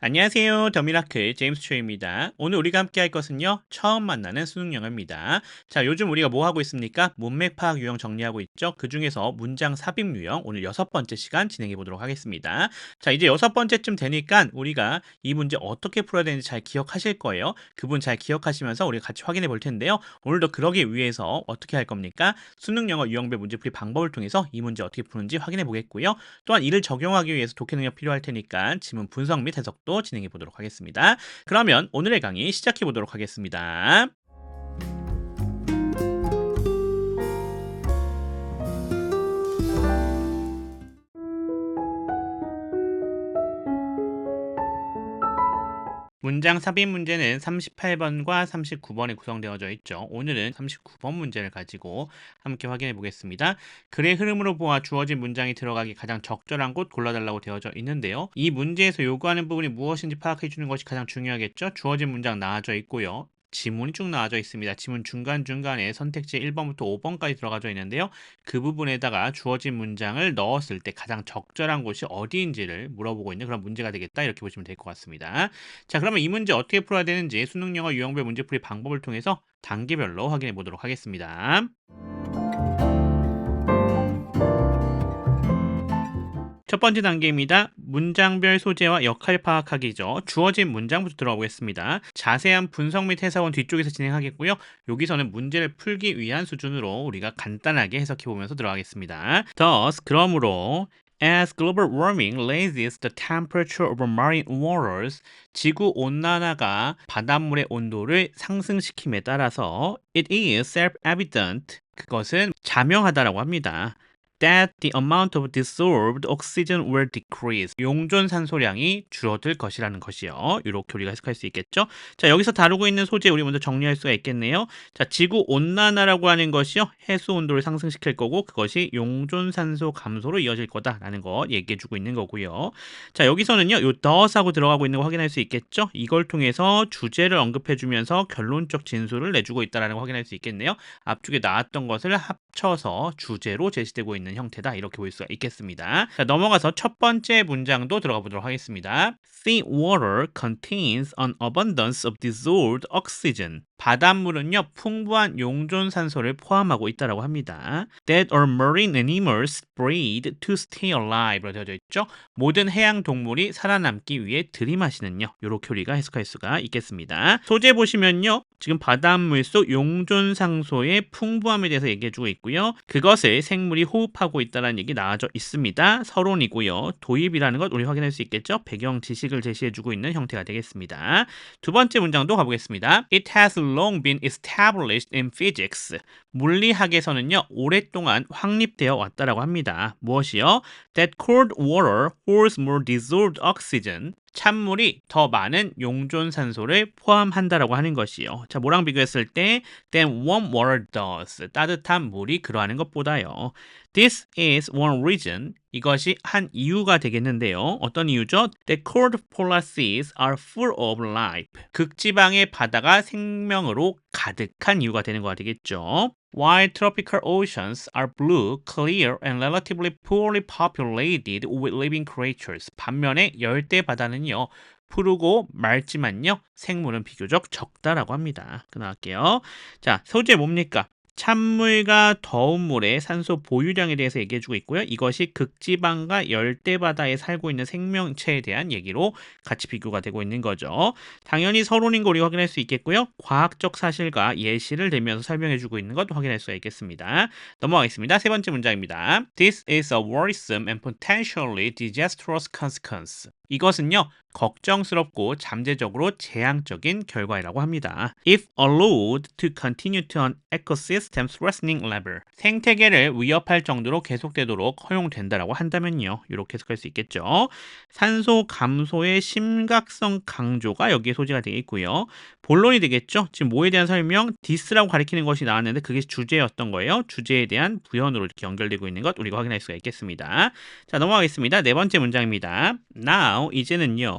안녕하세요. 더미라클 제임스 초입니다. 오늘 우리가 함께 할 것은요. 처음 만나는 수능 영어입니다. 자, 요즘 우리가 뭐 하고 있습니까? 문맥 파악 유형 정리하고 있죠. 그중에서 문장 삽입 유형 오늘 6번째 시간 진행해 보도록 하겠습니다. 자, 이제 6번째쯤 되니까 우리가 이 문제 어떻게 풀어야 되는지 잘 기억하실 거예요. 그분 잘 기억하시면서 우리가 같이 확인해 볼 텐데요. 오늘도 그러기 위해서 어떻게 할 겁니까? 수능 영어 유형별 문제풀이 방법을 통해서 이 문제 어떻게 푸는지 확인해 보겠고요. 또한 이를 적용하기 위해서 독해 능력 필요할 테니까 지문 분석 및 해석도 진행해 보도록 하겠습니다. 그러면 오늘의 강의 시작해 보도록 하겠습니다. 문장 삽입 문제는 38번과 39번에 구성되어져 있죠. 오늘은 39번 문제를 가지고 함께 확인해 보겠습니다. 글의 흐름으로 보아 주어진 문장이 들어가기 가장 적절한 곳 골라달라고 되어져 있는데요. 이 문제에서 요구하는 부분이 무엇인지 파악해 주는 것이 가장 중요하겠죠. 주어진 문장 나와져 있고요. 지문이 쭉 나와져 있습니다. 지문 중간중간에 선택지 1번부터 5번까지 들어가져 있는데요. 그 부분에다가 주어진 문장을 넣었을 때 가장 적절한 곳이 어디인지를 물어보고 있는 그런 문제가 되겠다. 이렇게 보시면 될 것 같습니다. 자, 그러면 이 문제 어떻게 풀어야 되는지 수능 영어 유형별 문제풀이 방법을 통해서 단계별로 확인해 보도록 하겠습니다. 첫 번째 단계입니다. 문장별 소재와 역할 파악하기죠. 주어진 문장부터 들어가 보겠습니다. 자세한 분석 및 해석은 뒤쪽에서 진행하겠고요. 여기서는 문제를 풀기 위한 수준으로 우리가 간단하게 해석해 보면서 들어가겠습니다. Thus, 그러므로 As global warming raises the temperature of marine waters, 지구 온난화가 바닷물의 온도를 상승시킴에 따라서 it is self-evident, 그것은 자명하다라고 합니다. That the amount of dissolved oxygen will decrease. 용존 산소량이 줄어들 것이라는 것이요. 이렇게 우리가 해석할 수 있겠죠. 자, 여기서 다루고 있는 소재 우리 먼저 정리할 수가 있겠네요. 자, 지구 온난화라고 하는 것이요. 해수 온도를 상승시킬 거고 그것이 용존 산소 감소로 이어질 거다라는 거 얘기해 주고 있는 거고요. 자, 여기서는요. 요 does하고 들어가고 있는 거 확인할 수 있겠죠. 이걸 통해서 주제를 언급해 주면서 결론적 진술을 내주고 있다라는 거 확인할 수 있겠네요. 앞쪽에 나왔던 것을 합쳐서 주제로 제시되고 있는 형태다 이렇게 볼 수가 있겠습니다. 자, 넘어가서 첫 번째 문장도 들어가 보도록 하겠습니다. Sea water contains an abundance of dissolved oxygen. 바닷물은요 풍부한 용존 산소를 포함하고 있다라고 합니다. That all marine animals breed to stay alive로 되어져 있죠. 모든 해양 동물이 살아남기 위해 들이마시는요. 이렇게 우리가 해석할 수가 있겠습니다. 소재 보시면요. 지금 바닷물 속 용존 산소의 풍부함에 대해서 얘기해주고 있고요. 그것을 생물이 호흡하고 있다는 얘기 나와져 있습니다. 서론이고요. 도입이라는 것 우리 확인할 수 있겠죠. 배경 지식을 제시해주고 있는 형태가 되겠습니다. 두 번째 문장도 가보겠습니다. It has long been established in physics. 물리학에서는요. 오랫동안 확립되어 왔다라고 합니다. 무엇이요? That cold water holds more dissolved oxygen. 찬물이 더 많은 용존 산소를 포함한다라고 하는 것이요. 자, 뭐랑 비교했을 때 than warm water does. 따뜻한 물이 그러하는 것보다요. This is one reason. 이것이 한 이유가 되겠는데요. 어떤 이유죠? The cold polar seas are full of life. 극지방의 바다가 생명으로 가득한 이유가 되는 거가 되겠죠. While tropical oceans are blue, clear, and relatively poorly populated with living creatures. 반면에 열대 바다는요. 푸르고 맑지만요. 생물은 비교적 적다라고 합니다. 끊어갈게요. 자, 소재 뭡니까? 찬물과 더운 물의 산소 보유량에 대해서 얘기해주고 있고요. 이것이 극지방과 열대바다에 살고 있는 생명체에 대한 얘기로 같이 비교가 되고 있는 거죠. 당연히 서론인 거 우리 확인할 수 있겠고요. 과학적 사실과 예시를 들면서 설명해주고 있는 것 확인할 수가 있겠습니다. 넘어가겠습니다. 세 번째 문장입니다. This is a worrisome and potentially disastrous consequence. 이것은요. 걱정스럽고 잠재적으로 재앙적인 결과이라고 합니다. If allowed to continue to an ecosystem threatening level. 생태계를 위협할 정도로 계속되도록 허용된다라고 한다면요. 이렇게 해석할 수 있겠죠. 산소 감소의 심각성 강조가 여기에 소재가 되겠고요. 본론이 되겠죠. 지금 뭐에 대한 설명? this라고 가리키는 것이 나왔는데 그게 주제였던 거예요. 주제에 대한 부연으로 이렇게 연결되고 있는 것 우리가 확인할 수가 있겠습니다. 자, 넘어가겠습니다. 네 번째 문장입니다. Now, 이제는요.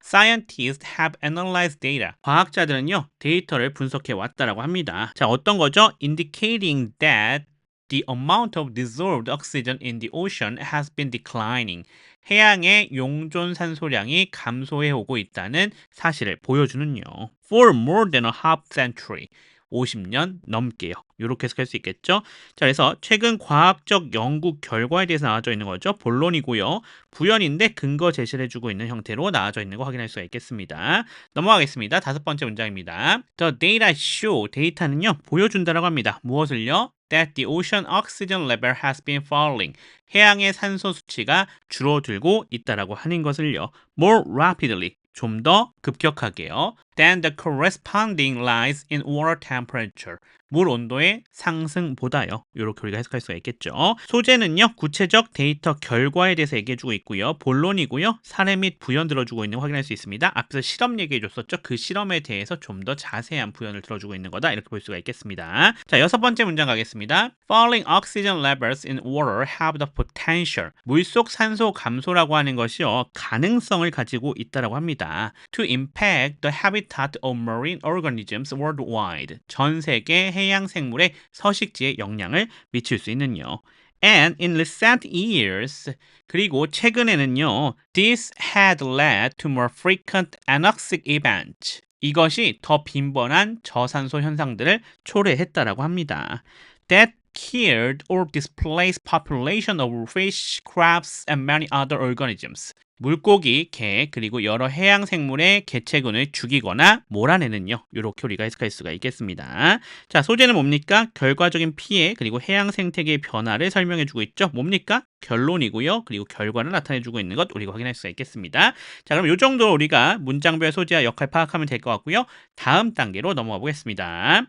Scientists have analyzed data. 과학자들은요. 데이터를 분석해 왔다라고 합니다. 자, 어떤 거죠? Indicating that the amount of dissolved oxygen in the ocean has been declining. 해양의 용존 산소량이 감소해 오고 있다는 사실을 보여주는요. For more than a half century. 50년 넘게요. 이렇게 해석할 수 있겠죠? 자, 그래서 최근 과학적 연구 결과에 대해서 나와져 있는 거죠. 본론이고요. 부연인데 근거 제시를 해주고 있는 형태로 나와져 있는 거 확인할 수가 있겠습니다. 넘어가겠습니다. 다섯 번째 문장입니다. The data show. 데이터는요. 보여준다라고 합니다. 무엇을요? That the ocean oxygen level has been falling. 해양의 산소 수치가 줄어들고 있다라고 하는 것을요. More rapidly. 좀 더 급격하게요. Than the corresponding rise in water temperature. 물 온도의 상승보다요. 이렇게 우리가 해석할 수가 있겠죠. 소재는요. 구체적 데이터 결과에 대해서 얘기해주고 있고요. 본론이고요. 사례 및 부연 들어주고 있는 거 확인할 수 있습니다. 앞에서 실험 얘기해줬었죠. 그 실험에 대해서 좀 더 자세한 부연을 들어주고 있는 거다. 이렇게 볼 수가 있겠습니다. 자, 여섯 번째 문장 가겠습니다. Falling oxygen levels in water have the potential. 물속 산소 감소라고 하는 것이요. 가능성을 가지고 있다라고 합니다. To impact the habitat of marine organisms worldwide. 전 세계 해양 생물의 서식지에 영향을 미칠 수 있는요. And in recent years, 그리고 최근에는요, this had led to more frequent anoxic events. 이것이 더 빈번한 저산소 현상들을 초래했다라고 합니다. That killed or displaced population of fish, crabs, and many other organisms. 물고기, 개, 그리고 여러 해양 생물의 개체군을 죽이거나 몰아내는요. 이렇게 우리가 해석할 수가 있겠습니다. 자, 소재는 뭡니까? 결과적인 피해, 그리고 해양 생태계의 변화를 설명해주고 있죠. 뭡니까? 결론이고요. 그리고 결과를 나타내주고 있는 것 우리가 확인할 수가 있겠습니다. 자, 그럼 이 정도로 우리가 문장별 소재와 역할 파악하면 될 것 같고요. 다음 단계로 넘어가 보겠습니다.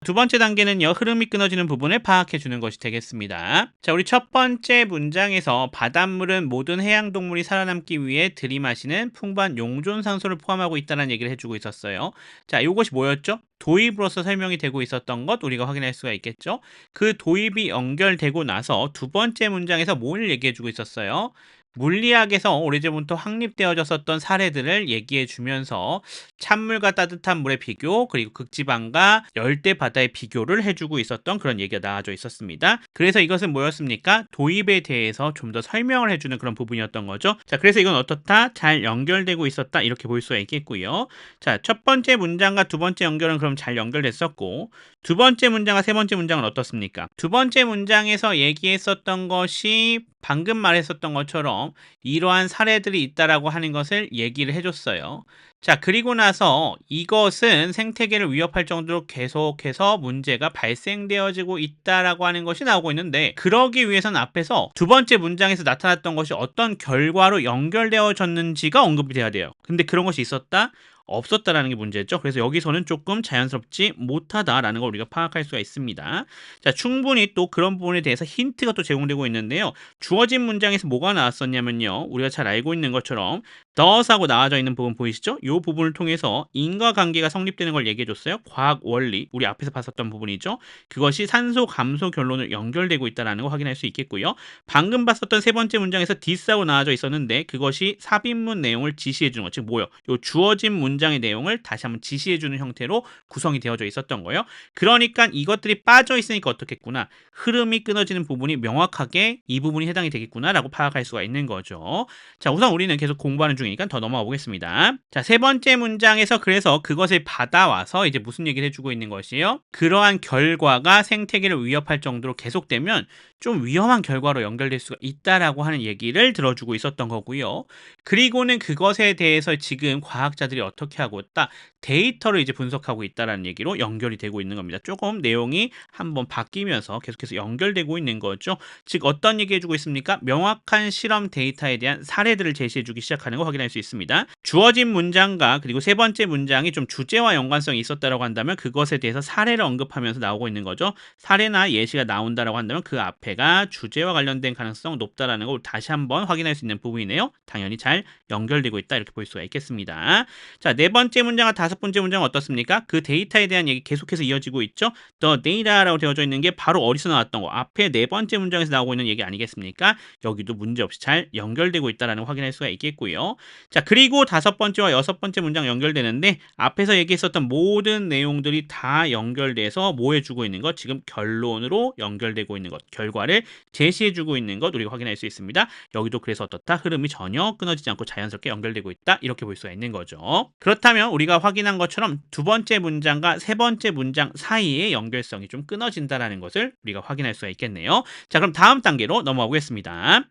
두 번째 단계는요, 흐름이 끊어지는 부분을 파악해 주는 것이 되겠습니다. 자, 우리 첫 번째 문장에서 바닷물은 모든 해양동물이 살아남기 위해 들이마시는 풍부한 용존산소를 포함하고 있다는 얘기를 해주고 있었어요. 자, 이것이 뭐였죠? 도입으로서 설명이 되고 있었던 것 우리가 확인할 수가 있겠죠? 그 도입이 연결되고 나서 두 번째 문장에서 뭘 얘기해 주고 있었어요? 물리학에서 오래전부터 확립되어졌었던 사례들을 얘기해 주면서 찬물과 따뜻한 물의 비교, 그리고 극지방과 열대 바다의 비교를 해주고 있었던 그런 얘기가 나와져 있었습니다. 그래서 이것은 뭐였습니까? 도입에 대해서 좀 더 설명을 해주는 그런 부분이었던 거죠. 자, 그래서 이건 어떻다? 잘 연결되고 있었다. 이렇게 볼 수가 있겠고요. 자, 첫 번째 문장과 두 번째 연결은 그럼 잘 연결됐었고, 두 번째 문장과 세 번째 문장은 어떻습니까? 두 번째 문장에서 얘기했었던 것이 방금 말했었던 것처럼 이러한 사례들이 있다라고 하는 것을 얘기를 해줬어요. 자, 그리고 나서 이것은 생태계를 위협할 정도로 계속해서 문제가 발생되어지고 있다라고 하는 것이 나오고 있는데, 그러기 위해서는 앞에서 두 번째 문장에서 나타났던 것이 어떤 결과로 연결되어졌는지가 언급이 돼야 돼요. 근데 그런 것이 있었다? 없었다라는 게 문제죠. 그래서 여기서는 조금 자연스럽지 못하다라는 걸 우리가 파악할 수가 있습니다. 자, 충분히 또 그런 부분에 대해서 힌트가 또 제공되고 있는데요. 주어진 문장에서 뭐가 나왔었냐면요. 우리가 잘 알고 있는 것처럼 does하고 나와져 있는 부분 보이시죠? 이 부분을 통해서 인과관계가 성립되는 걸 얘기해줬어요. 과학 원리, 우리 앞에서 봤었던 부분이죠. 그것이 산소 감소 결론을 연결되고 있다는 거 확인할 수 있겠고요. 방금 봤었던 세 번째 문장에서 this하고 나와져 있었는데 그것이 삽입문 내용을 지시해주는 것, 즉 뭐요? 요 주어진 문장의 내용을 다시 한번 지시해주는 형태로 구성이 되어져 있었던 거예요. 그러니까 이것들이 빠져 있으니까 어떻겠구나. 흐름이 끊어지는 부분이 명확하게 이 부분이 해당이 되겠구나라고 파악할 수가 있는 거죠. 자, 우선 우리는 계속 공부하는 중이니까 더 넘어가 보겠습니다. 자, 세 번째 문장에서 그래서 그것을 받아와서 이제 무슨 얘기를 해주고 있는 것이에요? 그러한 결과가 생태계를 위협할 정도로 계속되면 좀 위험한 결과로 연결될 수가 있다라고 하는 얘기를 들어주고 있었던 거고요. 그리고는 그것에 대해서 지금 과학자들이 어떻게 하고 있다? 데이터를 이제 분석하고 있다라는 얘기로 연결이 되고 있는 겁니다. 조금 내용이 한번 바뀌면서 계속해서 연결되고 있는 거죠. 즉 어떤 얘기 해주고 있습니까? 명확한 실험 데이터에 대한 사례들을 제시해주기 시작하는 거 확인할 수 있습니다. 주어진 문장과 그리고 세 번째 문장이 좀 주제와 연관성이 있었다라고 한다면 그것에 대해서 사례를 언급하면서 나오고 있는 거죠. 사례나 예시가 나온다라고 한다면 그 앞에가 주제와 관련된 가능성 높다라는 걸 다시 한번 확인할 수 있는 부분이네요. 당연히 잘 연결되고 있다 이렇게 볼 수가 있겠습니다. 자, 네 번째 문장과 다섯 다섯 번째 문장은 어떻습니까? 그 데이터에 대한 얘기 계속해서 이어지고 있죠. The data라고 되어져 있는 게 바로 어디서 나왔던 거, 앞에 네 번째 문장에서 나오고 있는 얘기 아니겠습니까? 여기도 문제없이 잘 연결되고 있다는 걸 확인할 수가 있겠고요. 자, 그리고 다섯 번째와 여섯 번째 문장 연결되는데 앞에서 얘기했었던 모든 내용들이 다 연결돼서 뭐 해주고 있는 것, 지금 결론으로 연결되고 있는 것, 결과를 제시해주고 있는 것 우리가 확인할 수 있습니다. 여기도 그래서 어떻다? 흐름이 전혀 끊어지지 않고 자연스럽게 연결되고 있다. 이렇게 볼 수가 있는 거죠. 그렇다면 우리가 확인한 것처럼 두 번째 문장과 세 번째 문장 사이의 연결성이 좀 끊어진다는 것을 우리가 확인할 수가 있겠네요. 자, 그럼 다음 단계로 넘어가 보겠습니다.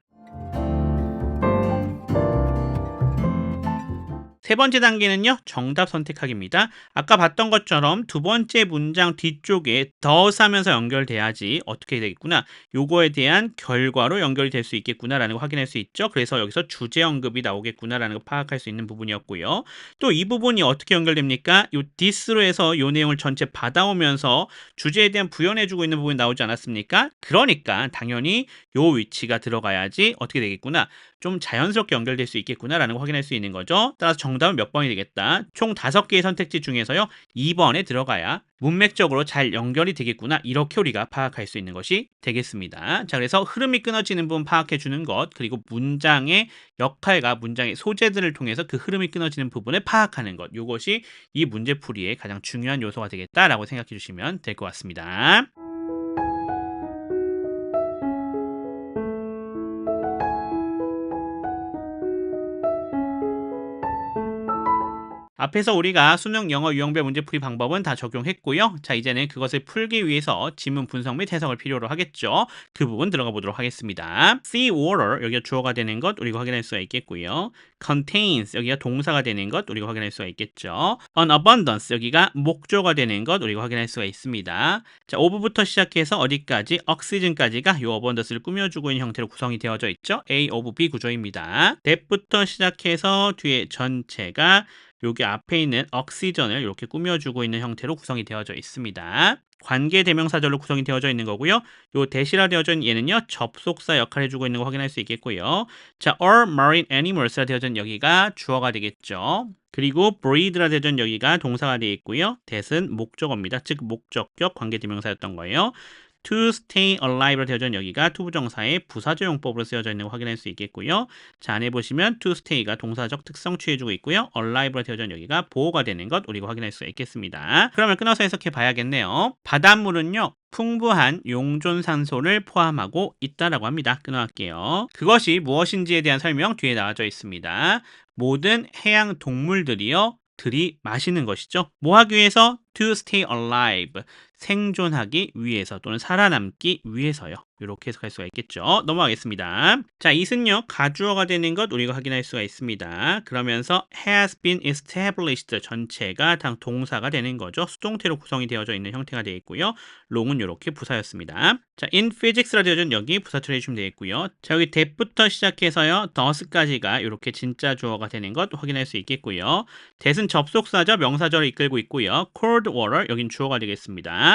세 번째 단계는요, 정답 선택하기입니다. 아까 봤던 것처럼 두 번째 문장 뒤쪽에 does 하면서 연결돼야지 어떻게 되겠구나, 요거에 대한 결과로 연결이 될 수 있겠구나라는 걸 확인할 수 있죠. 그래서 여기서 주제 언급이 나오겠구나라는 걸 파악할 수 있는 부분이었고요. 또 이 부분이 어떻게 연결됩니까? 요 this로 해서 요 내용을 전체 받아오면서 주제에 대한 부연해주고 있는 부분이 나오지 않았습니까? 그러니까 당연히 요 위치가 들어가야지 어떻게 되겠구나, 좀 자연스럽게 연결될 수 있겠구나라는 걸 확인할 수 있는 거죠. 따라서 정답은 몇 번이 되겠다? 총 5개의 선택지 중에서요, 2번에 들어가야 문맥적으로 잘 연결이 되겠구나, 이렇게 우리가 파악할 수 있는 것이 되겠습니다. 자, 그래서 흐름이 끊어지는 부분 파악해 주는 것, 그리고 문장의 역할과 문장의 소재들을 통해서 그 흐름이 끊어지는 부분을 파악하는 것, 이것이 이 문제풀이의 가장 중요한 요소가 되겠다라고 생각해 주시면 될 것 같습니다. 앞에서 우리가 수능 영어 유형별 문제풀이 방법은 다 적용했고요. 자, 이제는 그것을 풀기 위해서 지문 분석 및 해석을 필요로 하겠죠. 그 부분 들어가 보도록 하겠습니다. sea water, 여기가 주어가 되는 것 우리가 확인할 수가 있겠고요. contains, 여기가 동사가 되는 것 우리가 확인할 수가 있겠죠. an abundance, 여기가 목조가 되는 것 우리가 확인할 수가 있습니다. 자, of부터 시작해서 어디까지? oxygen까지가 요 abundance를 꾸며주고 있는 형태로 구성이 되어져 있죠. A of B 구조입니다. that부터 시작해서 뒤에 전체가 여기 앞에 있는 oxygen을 이렇게 꾸며주고 있는 형태로 구성이 되어져 있습니다. 관계 대명사절로 구성이 되어져 있는 거고요. 요 대시라 되어져 있는 얘는요, 접속사 역할을 해주고 있는 거 확인할 수 있겠고요. 자, all marine animals라 되어져 있는 여기가 주어가 되겠죠. 그리고 breed라 되어져 있는 여기가 동사가 되어 있고요. that은 목적어입니다. 즉 목적격 관계 대명사였던 거예요. to stay alive로 되어져 있는 여기가 투부정사의 부사조용법으로 쓰여져 있는 거 확인할 수 있겠고요. 자, 안에 보시면 to stay가 동사적 특성 취해주고 있고요. alive로 되어져 있는 여기가 보호가 되는 것 우리가 확인할 수가 있겠습니다. 그러면 끊어서 해석해 봐야겠네요. 바닷물은요, 풍부한 용존산소를 포함하고 있다라고 합니다. 끊어갈게요. 그것이 무엇인지에 대한 설명 뒤에 나와져 있습니다. 모든 해양 동물들이요, 들이마시는 것이죠. 뭐 하기 위해서? to stay alive, 생존하기 위해서 또는 살아남기 위해서요. 이렇게 해석할 수가 있겠죠. 넘어가겠습니다. 자, it은요, 가주어가 되는 것 우리가 확인할 수가 있습니다. 그러면서 has been established 전체가 당 동사가 되는 거죠. 수동태로 구성이 되어져 있는 형태가 되어 있고요. long은 이렇게 부사였습니다. 자, in physics라 되어져 있는 여기 부사 처리해 주시면 되겠고요. 자, 여기 that부터 시작해서요, does까지가 이렇게 진짜 주어가 되는 것 확인할 수 있겠고요. that은 접속사죠. 명사절을 이끌고 있고요. cold water, 여긴 주어가 되겠습니다.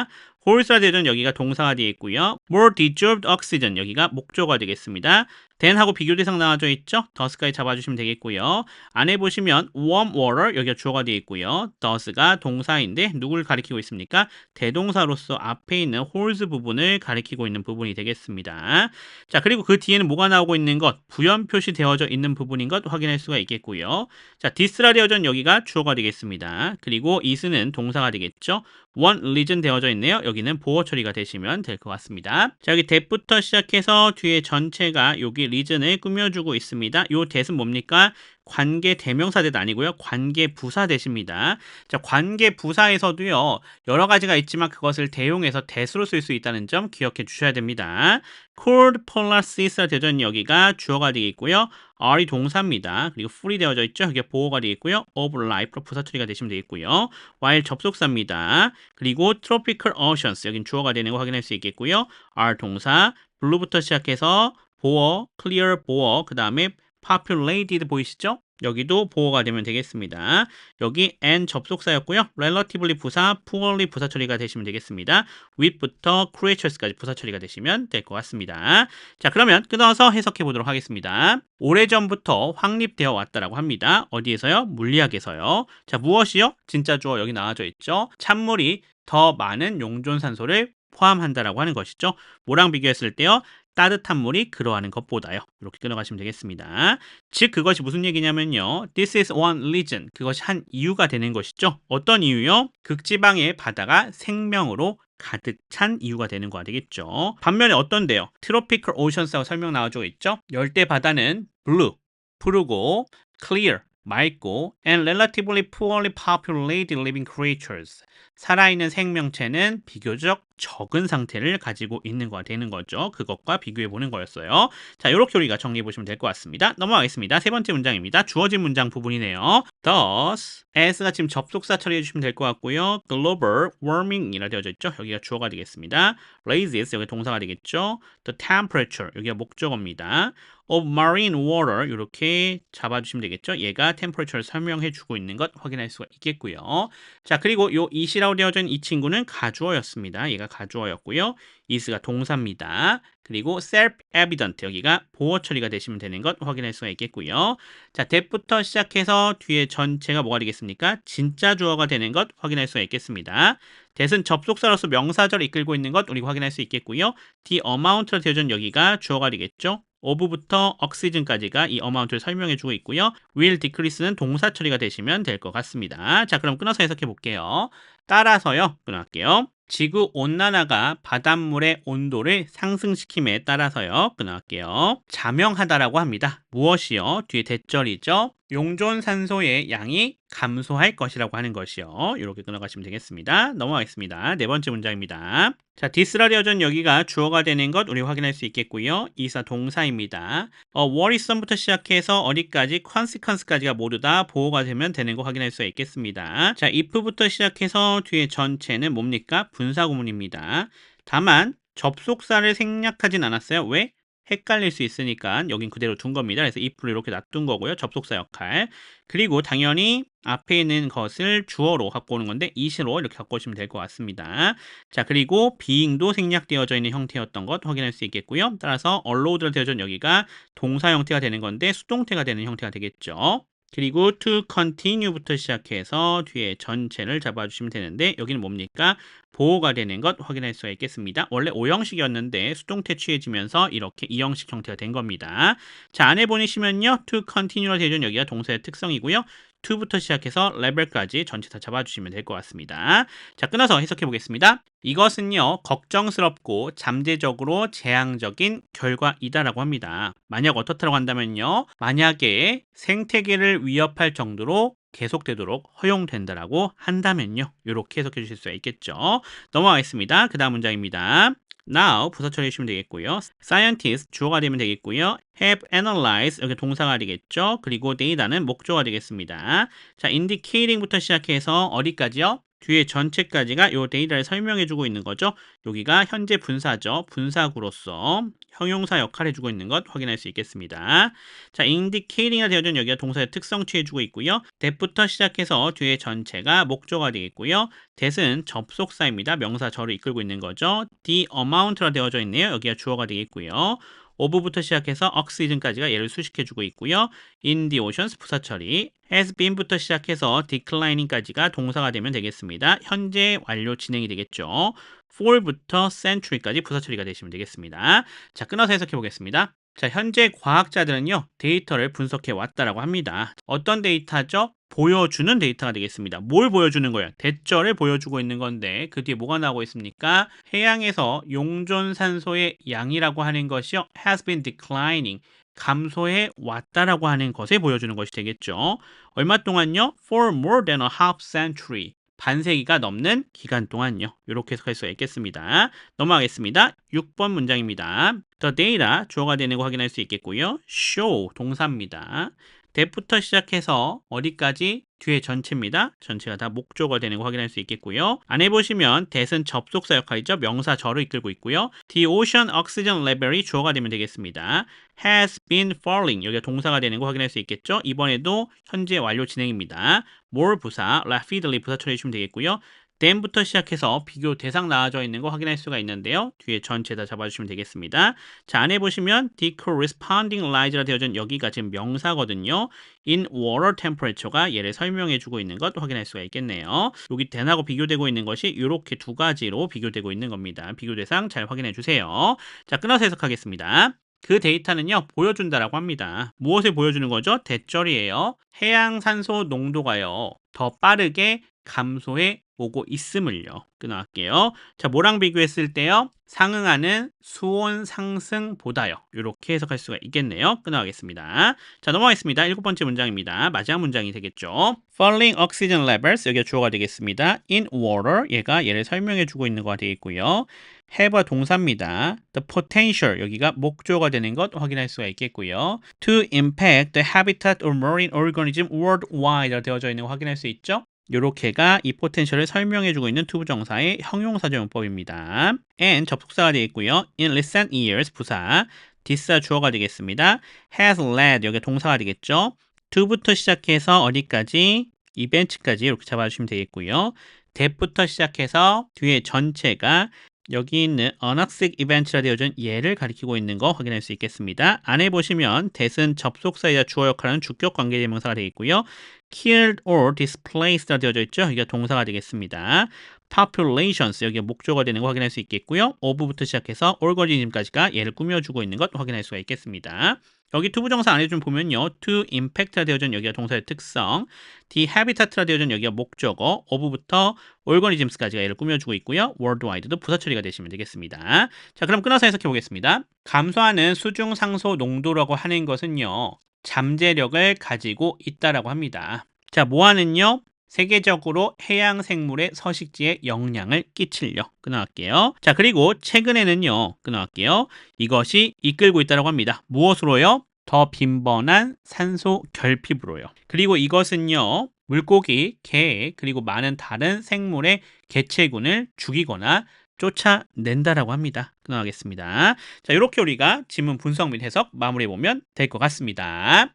horse라 되는 여기가 동사가 되어 있고요. more dissolved oxygen, 여기가 목조가 되겠습니다. then하고 비교 대상 나와져 있죠. does까지 잡아주시면 되겠고요. 안에 보시면 warm water, 여기가 주어가 되어 있고요. does가 동사인데 누구를 가리키고 있습니까? 대동사로서 앞에 있는 horse 부분을 가리키고 있는 부분이 되겠습니다. 자, 그리고 그 뒤에는 뭐가 나오고 있는 것, 부연 표시되어져 있는 부분인 것 확인할 수가 있겠고요. 자, this라 되어져 있는 여기가 주어가 되겠습니다. 그리고 is는 동사가 되겠죠. one reason 되어져 있네요. 여기는 보호 처리가 되시면 될 것 같습니다. 자, 여기 that부터 시작해서 뒤에 전체가 여기 reason을 꾸며주고 있습니다. 요 that은 뭡니까? 관계 대명사 that 아니고요. 관계 부사 that입니다. 자, 관계 부사에서도요, 여러 가지가 있지만 그것을 대용해서 that으로 쓸 수 있다는 점 기억해 주셔야 됩니다. cold polar seas라 되어져 있는 여기가 주어가 되겠고요. are이 동사입니다. 그리고 fully 되어져 있죠. 이게 보호가 되겠고요. of life로 부사 처리가 되시면 되겠고요. while 접속사입니다. 그리고 tropical oceans, 여긴 주어가 되는 거 확인할 수 있겠고요. are 동사, blue부터 시작해서 보어, clear 보어, 그 다음에 populated 보이시죠? 여기도 보어가 되면 되겠습니다. 여기 and 접속사였고요. relatively 부사, poorly 부사 처리가 되시면 되겠습니다. with부터 creatures까지 부사 처리가 되시면 될 것 같습니다. 자, 그러면 끊어서 해석해 보도록 하겠습니다. 오래전부터 확립되어 왔다라고 합니다. 어디에서요? 물리학에서요. 자, 무엇이요? 진짜 주어 여기 나와져 있죠. 찬물이 더 많은 용존산소를 포함한다라고 하는 것이죠. 뭐랑 비교했을 때요? 따뜻한 물이 그러하는 것보다요. 이렇게 끊어가시면 되겠습니다. 즉 그것이 무슨 얘기냐면요. This is one reason. 그것이 한 이유가 되는 것이죠. 어떤 이유요? 극지방의 바다가 생명으로 가득 찬 이유가 되는 거가 되겠죠. 반면에 어떤데요? Tropical Oceans라고 설명 나와주고 있죠. 열대 바다는 blue, 푸르고 clear, 맑고 and relatively poorly populated living creatures. 살아있는 생명체는 비교적 적은 상태를 가지고 있는 거가 되는 거죠. 그것과 비교해 보는 거였어요. 자, 이렇게 우리가 정리해 보시면 될 것 같습니다. 넘어가겠습니다. 세 번째 문장입니다. 주어진 문장 부분이네요. Thus, as가 지금 접속사 처리해 주시면 될 것 같고요. Global warming이라 되어져 있죠. 여기가 주어가 되겠습니다. Raises, 여기 동사가 되겠죠. The temperature, 여기가 목적어입니다. of marine water, 이렇게 잡아주시면 되겠죠. 얘가 temperature를 설명해 주고 있는 것 확인할 수가 있겠고요. 자, 그리고 요 is라고 되어져 있는 이 친구는 가주어였습니다. 얘가 가주어였고요. is가 동사입니다. 그리고 self-evident, 여기가 보어 처리가 되시면 되는 것 확인할 수가 있겠고요. 자, that부터 시작해서 뒤에 전체가 뭐가 되겠습니까? 진짜 주어가 되는 것 확인할 수가 있겠습니다. that은 접속사로서 명사절을 이끌고 있는 것 우리가 확인할 수 있겠고요. the amount로 되어져 있는 여기가 주어가 되겠죠. of부터 oxygen까지가 이 amount를 설명해 주고 있고요. will decrease는 동사 처리가 되시면 될 것 같습니다. 자, 그럼 끊어서 해석해 볼게요. 따라서요. 끊어갈게요. 지구 온난화가 바닷물의 온도를 상승시킴에 따라서요. 끊어갈게요. 자명하다라고 합니다. 무엇이요? 뒤에 대절이죠. 용존산소의 양이 감소할 것이라고 하는 것이요. 이렇게 끊어가시면 되겠습니다. 넘어가겠습니다. 네 번째 문장입니다. 자, this라 되어진 여기가 주어가 되는 것 우리 확인할 수 있겠고요. 이사 동사입니다. worrisome부터 시작해서 어디까지 consequence까지가 모두 다 보호가 되면 되는 거 확인할 수 있겠습니다. 자, if부터 시작해서 뒤에 전체는 뭡니까? 분사구문입니다. 다만 접속사를 생략하진 않았어요. 왜? 헷갈릴 수 있으니까 여긴 그대로 둔 겁니다. 그래서 if를 이렇게 놔둔 거고요. 접속사 역할. 그리고 당연히 앞에 있는 것을 주어로 갖고 오는 건데 it으로 이렇게 갖고 오시면 될 것 같습니다. 자, 그리고 being도 생략되어져 있는 형태였던 것 확인할 수 있겠고요. 따라서 allowed로 되어져 있는 여기가 동사 형태가 되는 건데 수동태가 되는 형태가 되겠죠. 그리고 to continue부터 시작해서 뒤에 전체를 잡아주시면 되는데 여기는 뭡니까? 보호가 되는 것 확인할 수가 있겠습니다. 원래 5형식이었는데 수동태 취해지면서 이렇게 2형식 형태가 된 겁니다. 자, 안에 보시면요. to continue로 되어 있는 여기가 동사의 특성이고요. to부터 시작해서 level까지 전체 다 잡아주시면 될 것 같습니다. 자, 끊어서 해석해 보겠습니다. 이것은요, 걱정스럽고 잠재적으로 재앙적인 결과이다라고 합니다. 만약 어떻다고 한다면요, 만약에 생태계를 위협할 정도로 계속되도록 허용된다라고 한다면요, 이렇게 해석해 주실 수가 있겠죠. 넘어가겠습니다. 그 다음 문장입니다. Now 부사 처리해 주시면 되겠고요. Scientists 주어가 되면 되겠고요. Have analyzed 여기 동사가 되겠죠. 그리고 data는 목조가 되겠습니다. 자, indicating부터 시작해서 어디까지요? 뒤에 전체까지가 이 데이터를 설명해 주고 있는 거죠. 여기가 현재 분사죠. 분사구로서 형용사 역할을 해주고 있는 것 확인할 수 있겠습니다. 자, indicating이 되어진 여기가 동사의 특성 취해주고 있고요. that부터 시작해서 뒤에 전체가 목조가 되겠고요. that은 접속사입니다. 명사 저를 이끌고 있는 거죠. the amount로 되어져 있네요. 여기가 주어가 되겠고요. of부터 시작해서 oxygen까지가 얘를 수식해주고 있고요. in the oceans 부사 처리, has been부터 시작해서 declining까지가 동사가 되면 되겠습니다. 현재 완료 진행이 되겠죠. for부터 century까지 부사 처리가 되시면 되겠습니다. 자, 끊어서 해석해 보겠습니다. 자, 현재 과학자들은요, 데이터를 분석해 왔다라고 합니다. 어떤 데이터죠? 보여주는 데이터가 되겠습니다. 뭘 보여주는 거예요? 대절을 보여주고 있는 건데 그 뒤에 뭐가 나오고 있습니까? 해양에서 용존산소의 양이라고 하는 것이요, has been declining, 감소해 왔다라고 하는 것을 보여주는 것이 되겠죠. 얼마 동안요? For more than a half century. 반세기가 넘는 기간 동안요. 이렇게 해석할 수가 있겠습니다. 넘어가겠습니다. 6번 문장입니다. The data 주어가 되는 거 확인할 수 있겠고요. show 동사입니다. that부터 시작해서 어디까지? 뒤에 전체입니다. 전체가 다 목조가 되는 거 확인할 수 있겠고요. 안에 보시면 that은 접속사 역할이죠. 명사 저를 이끌고 있고요. The ocean oxygen level이 주어가 되면 되겠습니다. has been falling 여기가 동사가 되는 거 확인할 수 있겠죠. 이번에도 현재 완료 진행입니다. more 부사, rapidly 부사 처리해 주시면 되겠고요. then부터 시작해서 비교 대상 나와져 있는 거 확인할 수가 있는데요. 뒤에 전체 다 잡아주시면 되겠습니다. 자, 안에 보시면 the corresponding rise라 되어진 여기가 지금 명사거든요. in water temperature가 얘를 설명해주고 있는 것 확인할 수가 있겠네요. 여기 then하고 비교되고 있는 것이 이렇게 두 가지로 비교되고 있는 겁니다. 비교 대상 잘 확인해 주세요. 자, 끊어서 해석하겠습니다. 그 데이터는요, 보여준다라고 합니다. 무엇을 보여주는 거죠? 대절이에요. 해양 산소 농도가요, 더 빠르게 감소해 오고 있음을요. 끊어갈게요. 자, 뭐랑 비교했을 때요? 상응하는 수온 상승보다요. 이렇게 해석할 수가 있겠네요. 끊어가겠습니다. 자, 넘어가겠습니다. 7번째 문장입니다. 마지막 문장이 되겠죠. Falling oxygen levels 여기가 주어가 되겠습니다. In water 얘가 얘를 설명해 주고 있는 거가 되겠고요. have가 동사입니다. The potential 여기가 목조가 되는 것 확인할 수가 있겠고요. To impact the habitat of marine organism worldwide 되어져 있는 거 확인할 수 있죠. 요렇게가 이 포텐셜을 설명해주고 있는 투부정사의 형용사조용법입니다. and 접속사가 되겠고요. in recent years 부사, this가 주어가 되겠습니다. has led 여기 동사가 되겠죠. to부터 시작해서 어디까지? 이벤트까지 이렇게 잡아주시면 되겠고요. that부터 시작해서 뒤에 전체가 여기 있는 unaccept event라 되어진 얘를 가리키고 있는 거 확인할 수 있겠습니다. 안에 보시면 that은 접속사이자 주어 역할하는 주격 관계대명사가 되겠고요. killed or displaced라 되어져 있죠. 이게 동사가 되겠습니다. populations 여기가 목조가 되는 거 확인할 수 있겠고요. of부터 시작해서 organism까지가 얘를 꾸며주고 있는 것 확인할 수가 있겠습니다. 여기 투부정사 안에 좀 보면요. to impact라 되어진 여기가 동사의 특성, the habitat라 되어진 여기가 목적어, of부터 organisms까지가 얘를 꾸며주고 있고요. worldwide도 부사 처리가 되시면 되겠습니다. 자, 그럼 끊어서 해석해 보겠습니다. 감소하는 수중 상소 농도라고 하는 것은요, 잠재력을 가지고 있다라고 합니다. 자, 뭐하는요? 세계적으로 해양 생물의 서식지에 영향을 끼칠려. 끊어갈게요. 자, 그리고 최근에는요. 끊어갈게요. 이것이 이끌고 있다고 합니다. 무엇으로요? 더 빈번한 산소 결핍으로요. 그리고 이것은요. 물고기, 개, 그리고 많은 다른 생물의 개체군을 죽이거나 쫓아낸다라고 합니다. 끊어가겠습니다. 자, 이렇게 우리가 지문 분석 및 해석 마무리해보면 될 것 같습니다.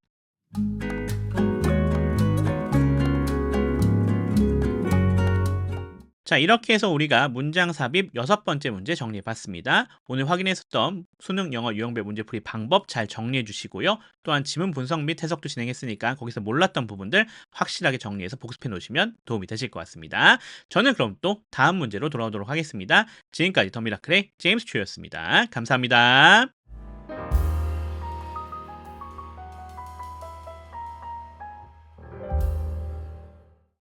자, 이렇게 해서 우리가 문장 삽입 6번째 문제 정리해봤습니다. 오늘 확인했었던 수능 영어 유형별 문제풀이 방법 잘 정리해 주시고요. 또한 지문 분석 및 해석도 진행했으니까 거기서 몰랐던 부분들 확실하게 정리해서 복습해 놓으시면 도움이 되실 것 같습니다. 저는 그럼 또 다음 문제로 돌아오도록 하겠습니다. 지금까지 더 미라클의 제임스 츄였습니다. 감사합니다.